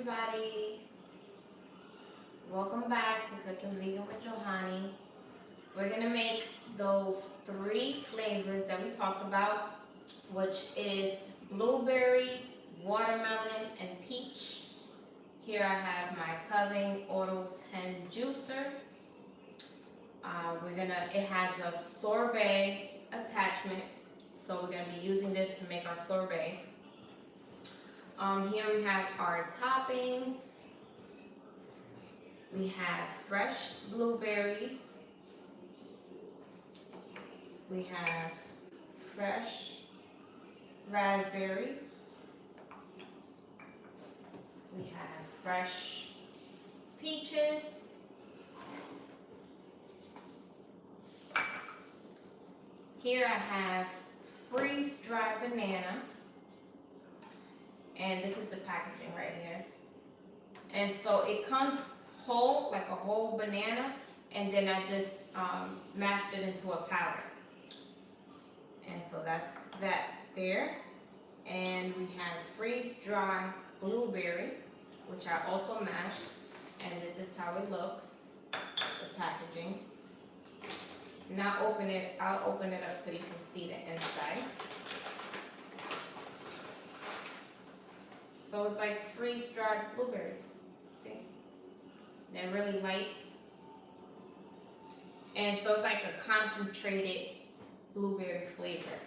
everybody. Welcome back to Cooking Vegan with Johanny. We're gonna make those three flavors that we talked about, which is blueberry, watermelon, and peach. Here I have my Coving Auto 10 juicer. It has a sorbet attachment, so we're gonna be using this to make our sorbet. Here we have our toppings. We have fresh blueberries. We have fresh raspberries. We have fresh peaches. Here I have freeze-dried banana. And this is the packaging right here. And so it comes whole, like a whole banana, and then I just mashed it into a powder. And so that's that there. And we have freeze-dried blueberry, which I also mashed. And this is how it looks, the packaging. Now I'll open it up so you can see the inside. So it's like freeze-dried blueberries, see? They're really light. And so it's like a concentrated blueberry flavor.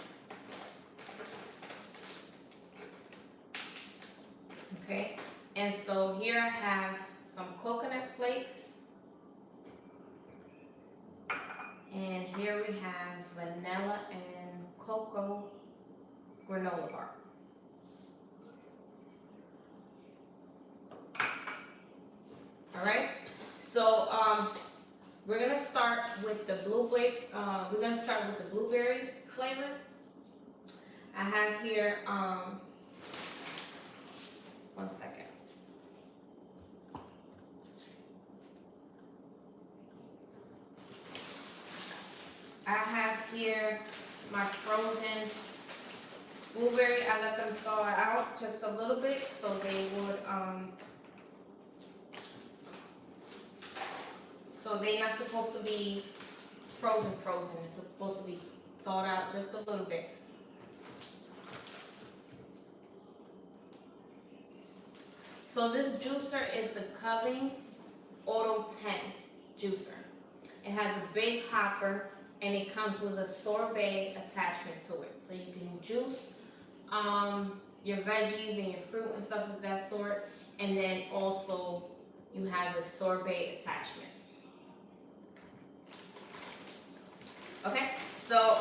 Okay, and so here I have some coconut flakes. And here we have vanilla and cocoa granola bar. All right, so we're gonna start with the blueberry. We're gonna start with the blueberry flavor. I have here 1 second. I have here my frozen blueberry. I let them thaw out just a little bit so they would So they're not supposed to be frozen. It's supposed to be thawed out just a little bit. So this juicer is the Coving Auto 10 juicer. It has a big hopper and it comes with a sorbet attachment to it. So you can juice your veggies and your fruit and stuff of that sort. And then also you have the sorbet attachment. Okay, so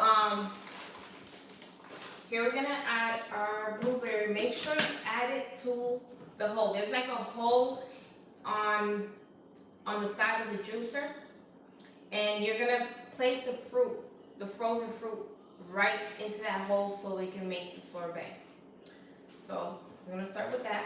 here we're gonna add our blueberry. Make sure you add it to the hole. There's like a hole on the side of the juicer, and you're gonna place the fruit, the frozen fruit, right into that hole so we can make the sorbet. So we're gonna start with that.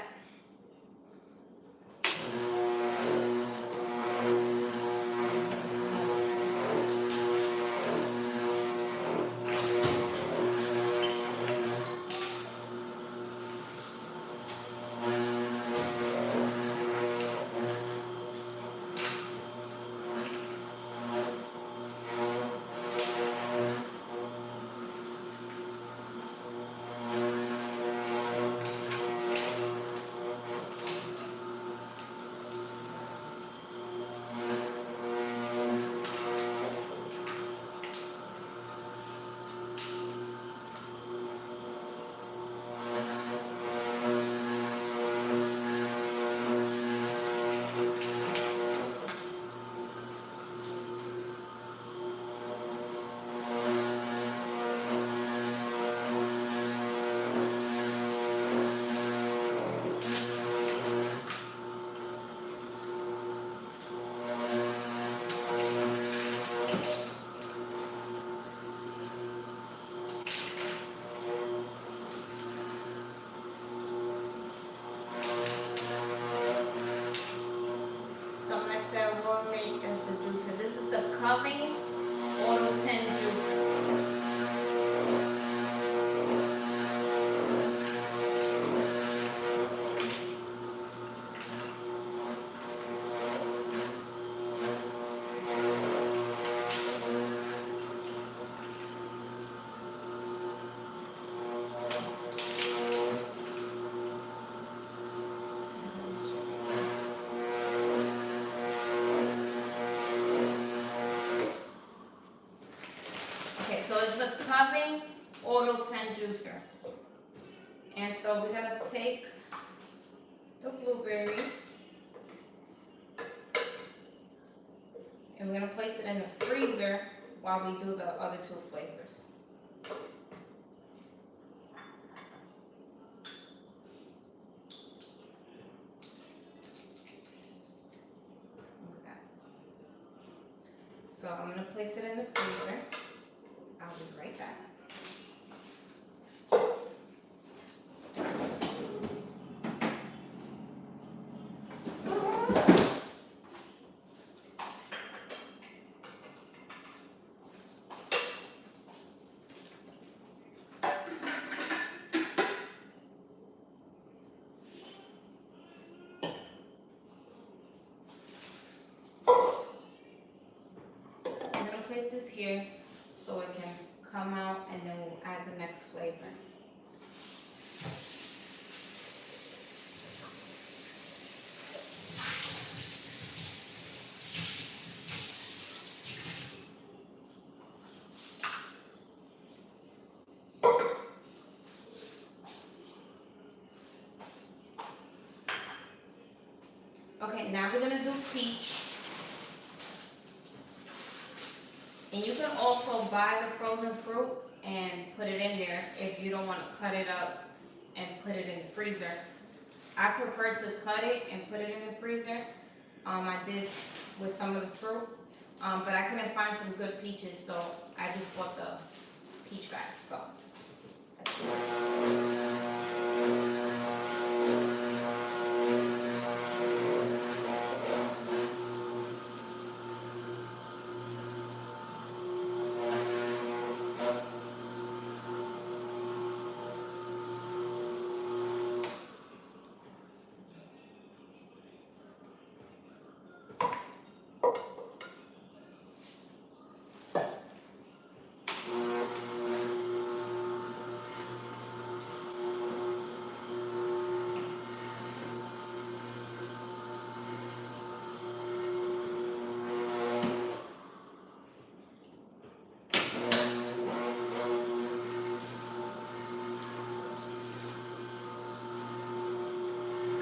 freezer. And so we're gonna take the blueberry and we're gonna place it in the freezer while we do the other two flavors. Okay. So I'm gonna place it in the freezer. I'll be right back. I'm gonna place this here so it can come out and then we'll add the next flavor. Okay, now we're gonna do peach. And you can also buy the frozen fruit and put it in there if you don't want to cut it up and put it in the freezer. I prefer to cut it and put it in the freezer. I did with some of the fruit, but I couldn't find some good peaches, so I just bought the peach bag. So let's do this.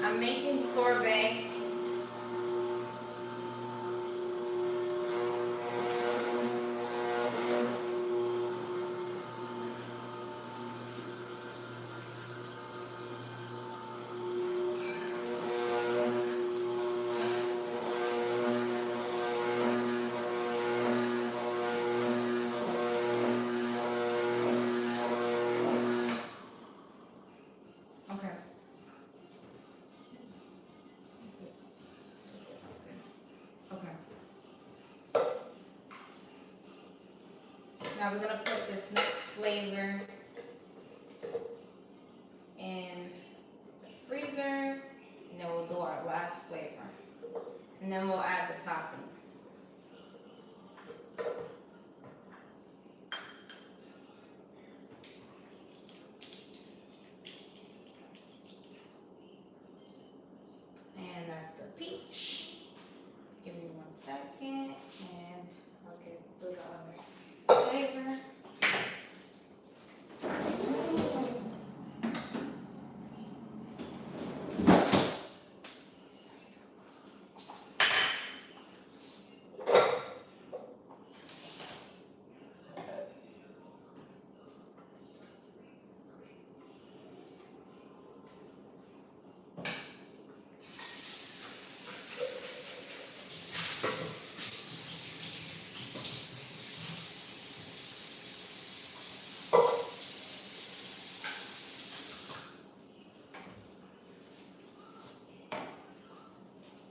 I'm making sorbet. Okay. Okay. Now we're gonna put this next flavor in the freezer, and then we'll do our last flavor. And then we'll add the toppings. And that's the peach. Give me 1 second, and okay, do the other flavor.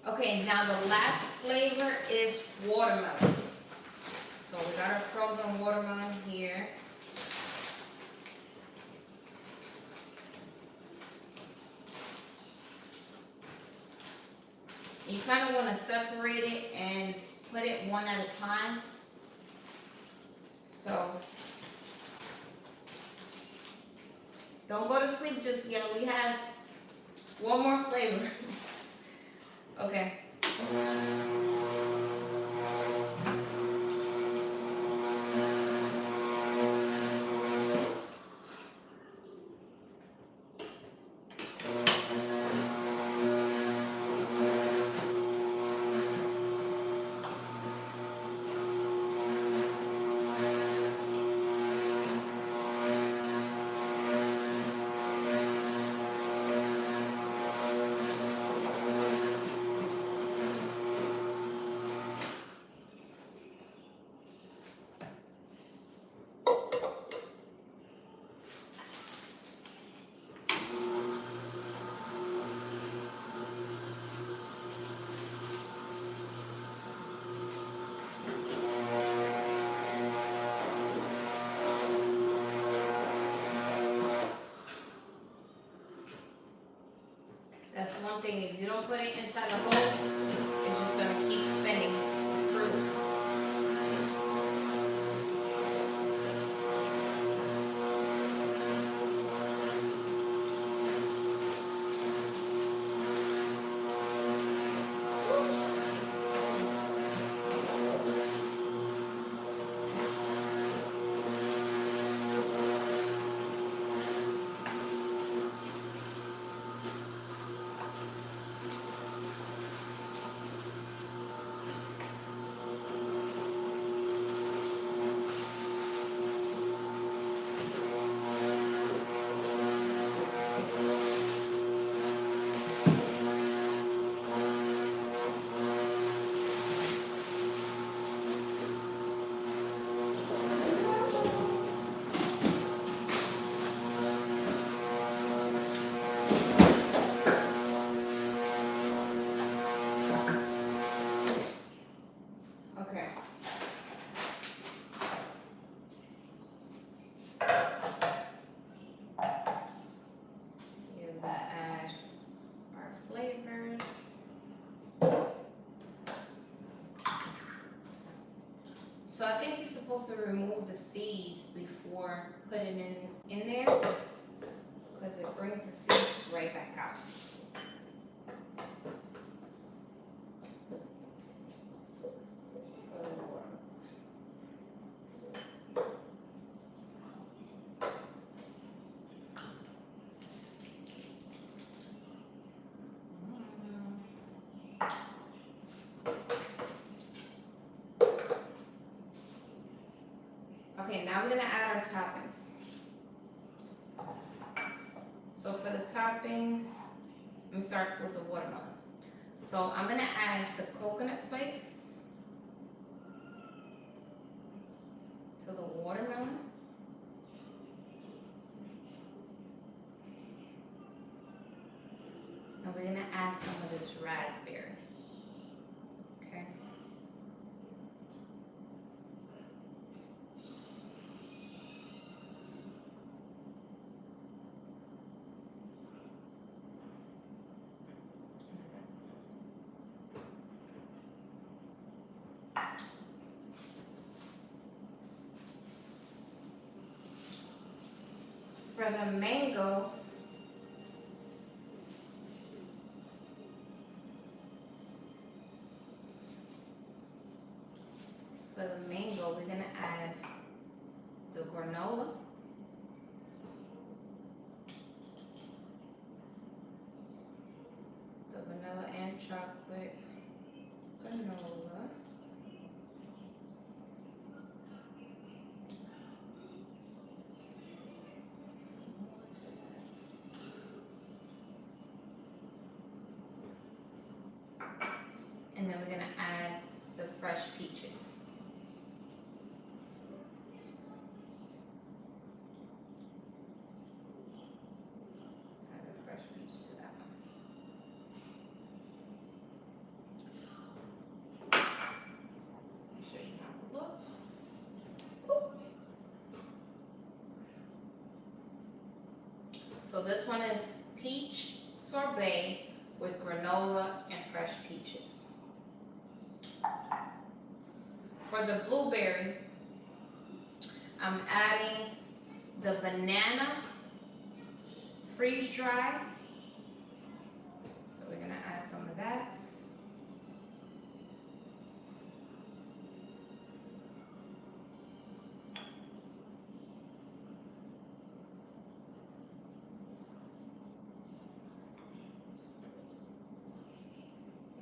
Okay, now the last flavor is watermelon. So we got our frozen watermelon here. You kind of want to separate it and put it one at a time. So don't go to sleep just yet. We have one more flavor. Okay. That's one thing. If you don't put it inside the hole, it's just gonna keep spinning the fruit. Okay. Here we're gonna add our flavors. So I think you're supposed to remove the seeds before putting it in there, because it brings the seeds right back out. Okay, now we're gonna add our toppings. So for the toppings, let me start with the watermelon. So I'm gonna add the coconut flakes to the watermelon. And we're gonna add some of this raspberry. Okay. For the mango, we're gonna add the granola, the vanilla and chocolate granola. And then we're gonna add the fresh peaches. Add the fresh peaches to that one. Show you how it looks. Ooh. So this one is peach sorbet with granola and fresh peaches. For the blueberry, I'm adding the banana freeze dry. So we're gonna add some of that.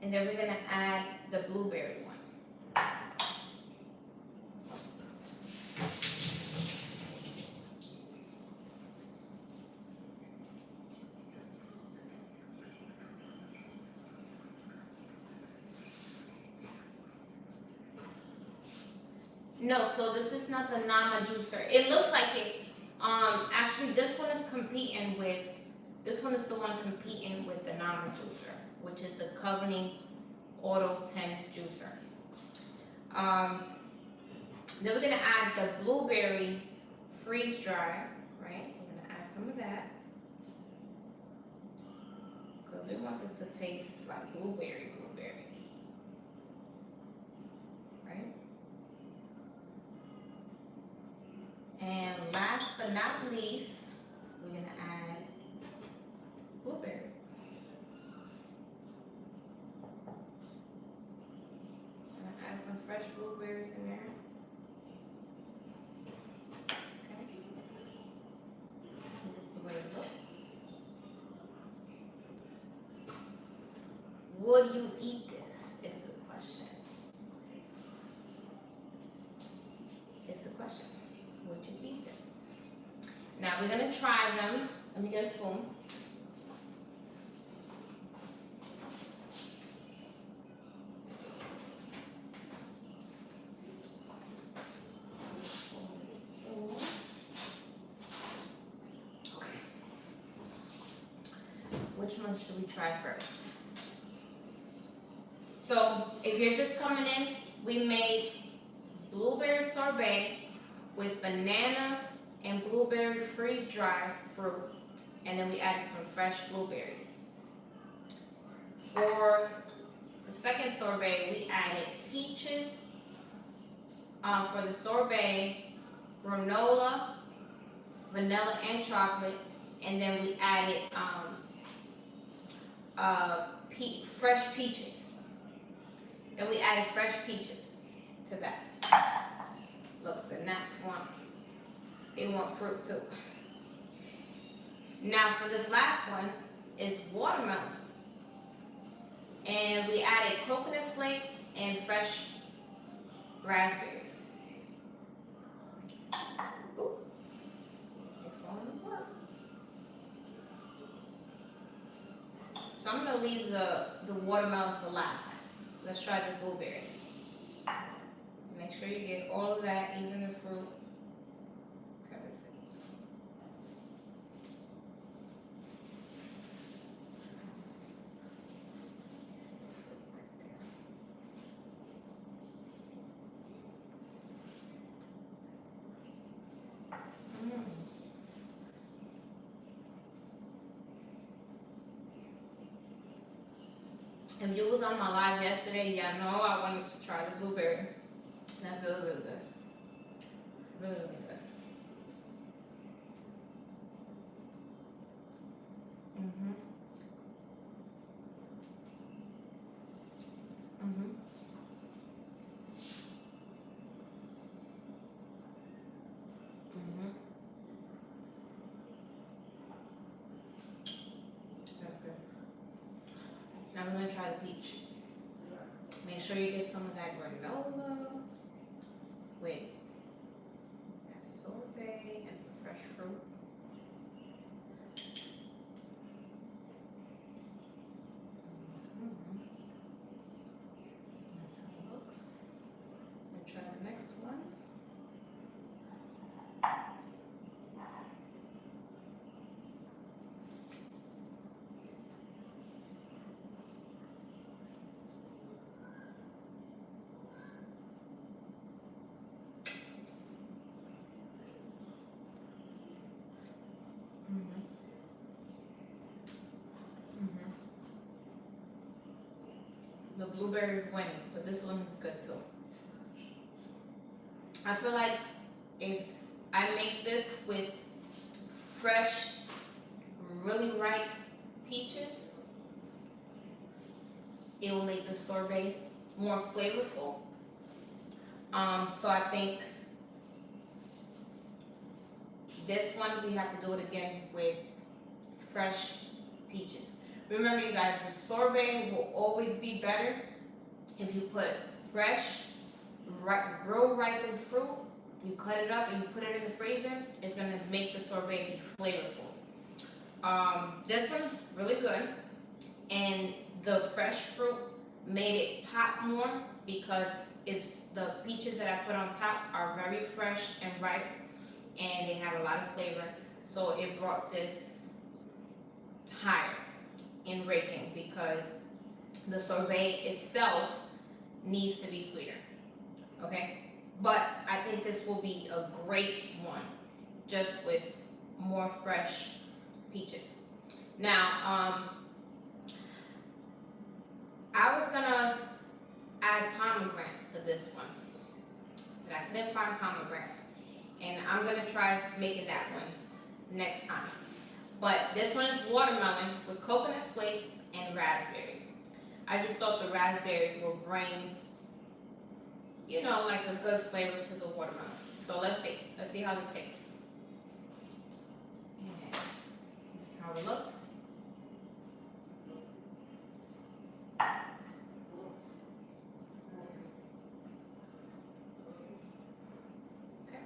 And then we're gonna add the blueberry one. No, so this is not the Nama juicer. It looks like it. Actually, this one is competing with. This one is the one competing with the Nama juicer, which is the Covenant Auto 10 juicer. Then we're gonna add the blueberry freeze dry. Right, we're gonna add some of that because we want this to taste like blueberry, right? And last but not least, we're gonna add blueberries. I'm gonna add some fresh blueberries in there. Okay. And this is the way it looks. Would you eat this? Is the question. It's a question. Would you eat this? Now we're gonna try them. Let me get a spoon. Okay. Which one should we try first? So if you're just coming in, we made blueberry sorbet with banana and blueberry freeze-dried fruit, and then we added some fresh blueberries. For the second sorbet, we added peaches. For the sorbet, granola, vanilla, and chocolate, and then we added fresh peaches. Then we added fresh peaches to that. Look, the gnats they want fruit too. Now for this last one is watermelon. And we added coconut flakes and fresh raspberries. Ooh, they're falling apart. So I'm gonna leave the watermelon for last. Let's try this blueberry. Make sure you get all of that, even the fruit. Okay, let's see. If you was on my live yesterday, y'all know I wanted to try the blueberry. That feels really good. Really, really good. Mhm. Mhm. Mhm. That's good. Now we're gonna try the peach. Make sure you get some of that granola with that sorbet and some fresh fruit. Mm-hmm. That's how it looks. Let's try the next one. Mm-hmm. Mm-hmm. The blueberry is winning, but this one is good too. I feel like if I make this with fresh, really ripe peaches, it will make the sorbet more flavorful. So I think this one we have to do it again with fresh peaches. Remember, you guys, the sorbet will always be better if you put fresh, real ripened fruit. You cut it up and you put it in the freezer. It's gonna make the sorbet be flavorful. This one's really good, and the fresh fruit made it pop more because it's the peaches that I put on top are very fresh and ripe, and they have a lot of flavor. So it brought this higher in rating because the sorbet itself needs to be sweeter. Okay, but I think this will be a great one just with more fresh peaches. Now, I was gonna add pomegranates to this one, but I couldn't find pomegranates. And I'm gonna try making that one next time. But this one is watermelon with coconut flakes and raspberry. I just thought the raspberry will bring, you know, like a good flavor to the watermelon. So let's see. Let's see how this tastes. And this is how it looks. Okay.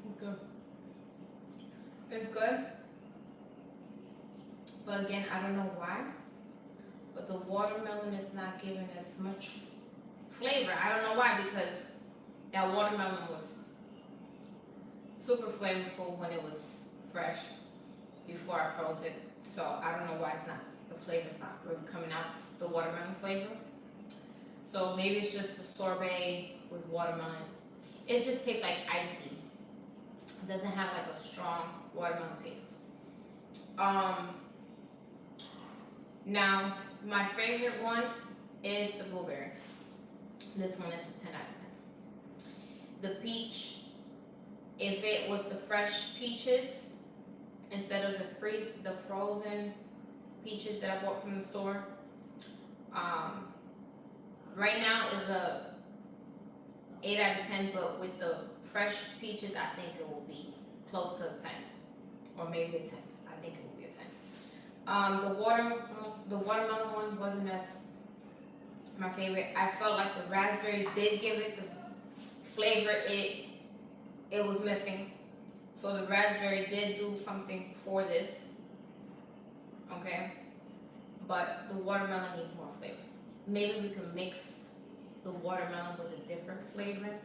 It's good. It's good. But again, I don't know why. But the watermelon is not giving as much flavor. I don't know why, because that watermelon was super flavorful when it was fresh before I froze it. So I don't know why it's not, the flavor's not really coming out, the watermelon flavor. So maybe it's just a sorbet with watermelon. It just tastes like icy. It doesn't have like a strong watermelon taste. Now, my favorite one is the blueberry. This one is a 10 out of 10. The peach, if it was the fresh peaches instead of the frozen peaches that I bought from the store, right now is a 8 out of 10, but with the fresh peaches, I think it will be close to a 10, or maybe a 10. I think it will be a 10. The watermelon one wasn't as my favorite. I felt like the raspberry did give it the flavor it was missing. So the raspberry did do something for this. Okay, but the watermelon needs more flavor. Maybe we can mix the watermelon with a different flavor.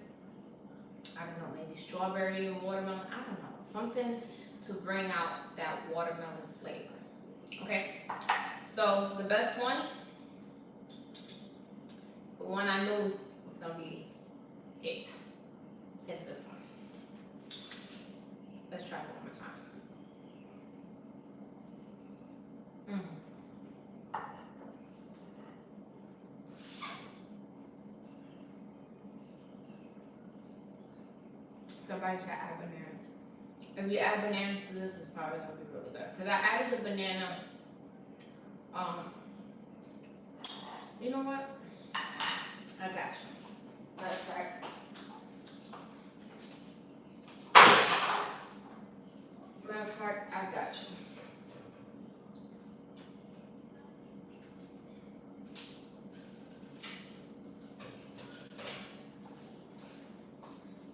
I don't know, maybe strawberry and watermelon. I don't know, something to bring out that watermelon flavor. Okay, so the best one, the one I knew was gonna be it, is this one. Let's try it one more time. Somebody should add bananas. If you add bananas to this, it's probably gonna be really good. Cause I added the banana. You know what? I got you. That's right. Matter of fact, I got you.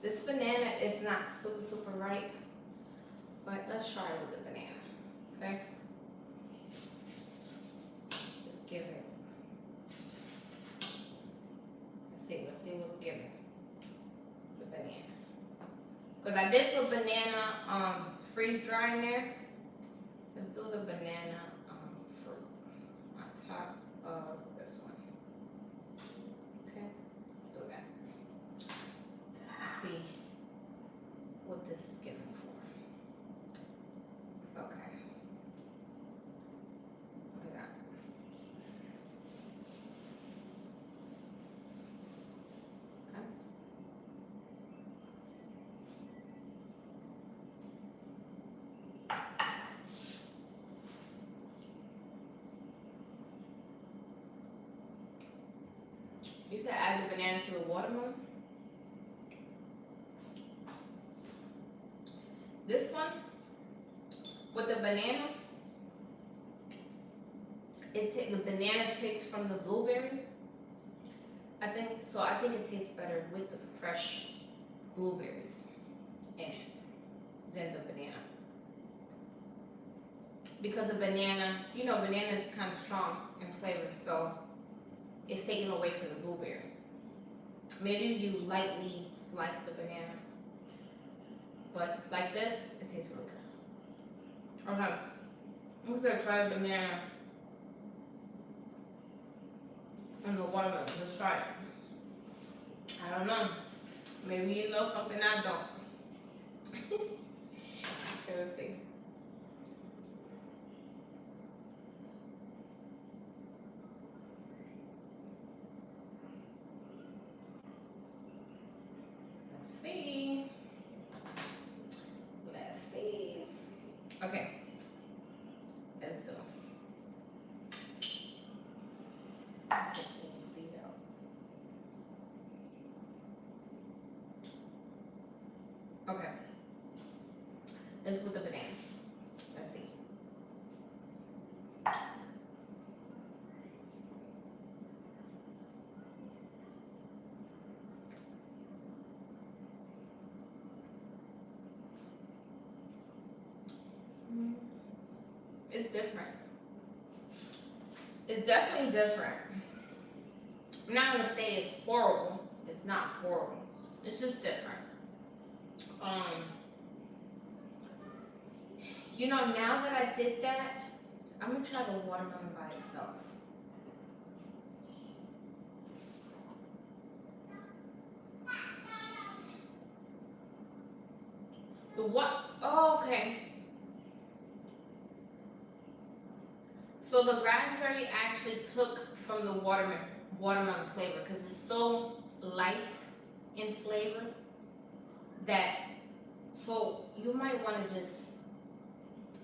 This banana is not super ripe, but let's try it with the banana, okay? Just give it. Let's see what's given. The banana. Because I did put banana freeze dry in there. Let's do the banana fruit on top of this one. Okay, let's do that. Let's see what this is given for. Okay. Look at that. Okay. You said add the banana to the watermelon? This one, with the banana, the banana takes from the blueberry. I think it tastes better with the fresh blueberries in it than the banana. Because the banana, you know, banana is kind of strong in flavor, so it's taken away from the blueberry. Maybe you lightly slice the banana but like this, it tastes really good. Okay, I'm gonna try the banana and the watermelon. Let's try it. I don't know. Maybe you know something I don't. Okay, let's see. Let's see. Let's see. Okay. Let's do. Let's take a little seed out. Okay. This with the banana. Let's see. It's different. It's definitely different. I'm not gonna say it's horrible. It's not horrible. It's just different. You know, now that I did that, I'm gonna try the watermelon by itself. The what? Oh, okay. So the raspberry actually took from the watermelon flavor because it's so light in flavor that, so you might want to just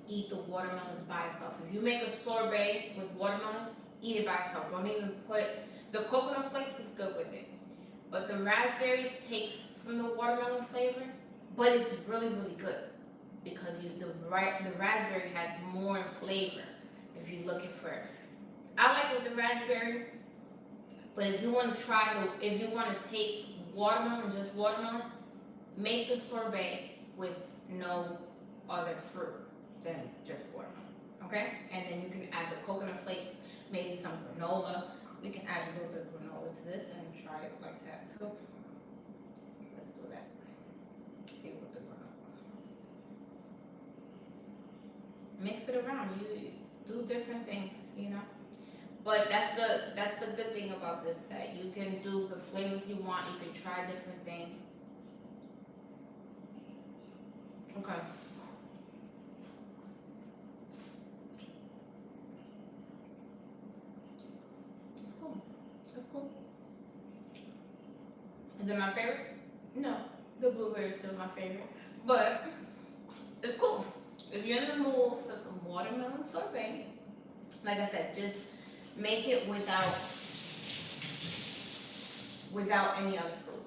eat the watermelon by itself. If you make a sorbet with watermelon, eat it by itself. Don't even put, the coconut flakes is good with it. But the raspberry takes from the watermelon flavor, but it's really, really good because the raspberry has more flavor if you're looking for it. I like it with the raspberry, but if you want to if you want to taste watermelon, just watermelon, make the sorbet with no other fruit than just watermelon, okay? And then you can add the coconut flakes, maybe some granola. We can add a little bit of granola to this and try it like that too. Let's do that. See what the granola. Mix it around. You do different things, you know. But that's the good thing about this, that you can do the flavors you want. You can try different things. Okay. It's cool. It's cool. Is it my favorite? No, the blueberry is still my favorite, but it's cool. If you're in the mood for some watermelon sorbet, like I said, just make it without any other fruit.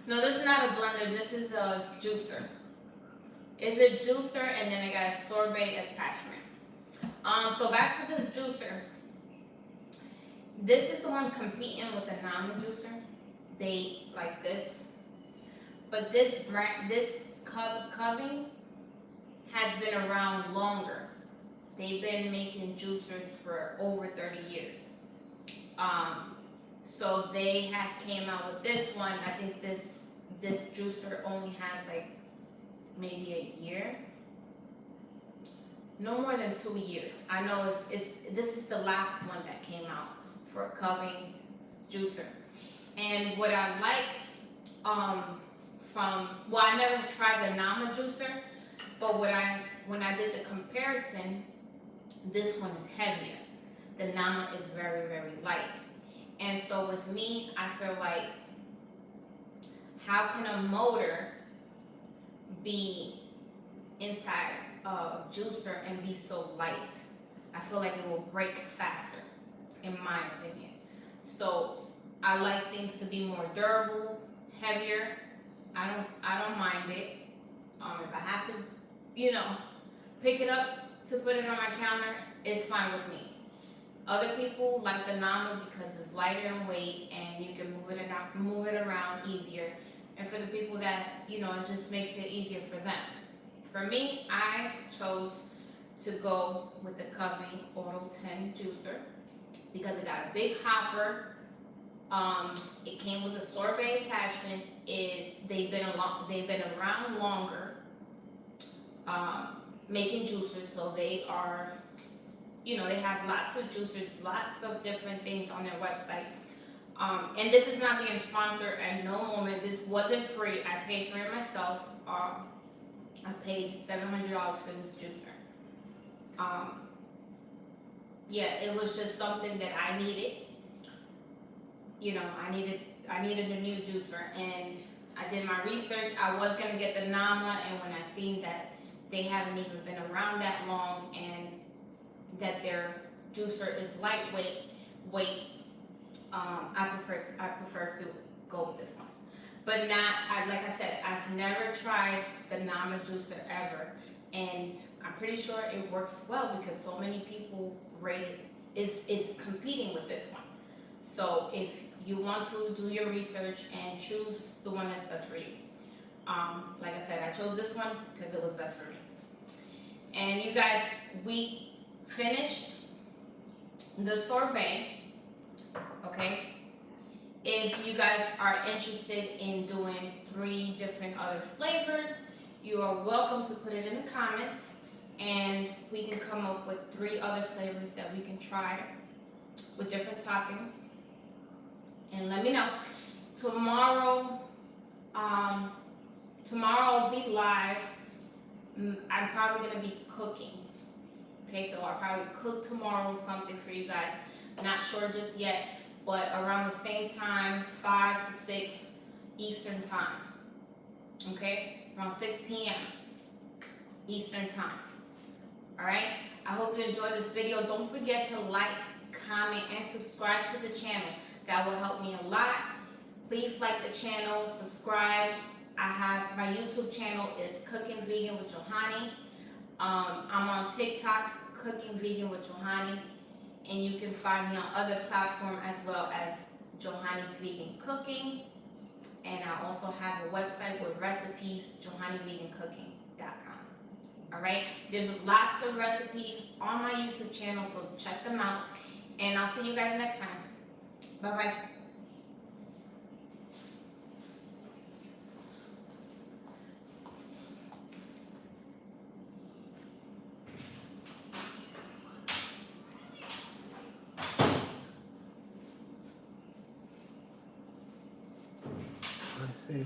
No, this is not a blender. This is a juicer. It's a juicer, and then I got a sorbet attachment. So back to this juicer. This is the one competing with the Nama juicer. They like this, but this Coving has been around longer. They've been making juicers for over 30 years. So they have came out with this one. I think this juicer only has like maybe a year. No more than 2 years. I know this is the last one that came out for a Coving juicer. And what I like I never tried the Nama juicer, but when I did the comparison, this one is heavier. The Nama is very, very light. And so with me, I feel like, how can a motor be inside a juicer and be so light? I feel like it will break faster, in my opinion. So I like things to be more durable, heavier. I don't mind it. If I have to, pick it up to put it on my counter, it's fine with me. Other people like the Nama because it's lighter in weight and you can move it around easier. And for the people that, it just makes it easier for them. For me, I chose to go with the Coving Auto 10 juicer because it got a big hopper It came with a sorbet attachment. They've been around longer, making juicers, so they are, they have lots of juicers, lots of different things on their website. And this is not being sponsored at no moment. This wasn't free. I paid for it myself. I paid $700 for this juicer. Yeah, it was just something that I needed. I needed a new juicer, and I did my research. I was gonna get the Nama, and when I seen that they haven't even been around that long, and that their juicer is lightweight, I prefer to go with this one. But like I said, I've never tried the Nama juicer ever, and I'm pretty sure it works well because so many people rate it is competing with this one. So if you want to do your research and choose the one that's best for you. Like I said, I chose this one because it was best for me. And you guys, we finished the sorbet, okay? If you guys are interested in doing 3 different other flavors, you are welcome to put it in the comments, and we can come up with 3 other flavors that we can try with different toppings. And let me know. Tomorrow I'll be live. I'm probably gonna be cooking. Okay, so I'll probably cook tomorrow something for you guys. Not sure just yet, but around the same time, 5 to 6 Eastern time. Okay, around 6 p.m. Eastern time. All right. I hope you enjoyed this video. Don't forget to like, comment, and subscribe to the channel. That will help me a lot. Please like the channel, subscribe. I have my YouTube channel is Cooking Vegan with Johanny. I'm on TikTok, Cooking Vegan with Johanny, and you can find me on other platforms as well as Johanny's Vegan Cooking. And I also have a website with recipes, johannyvegancooking.com. All right, there's lots of recipes on my YouTube channel, so check them out. And I'll see you guys next time. Bye-bye. I say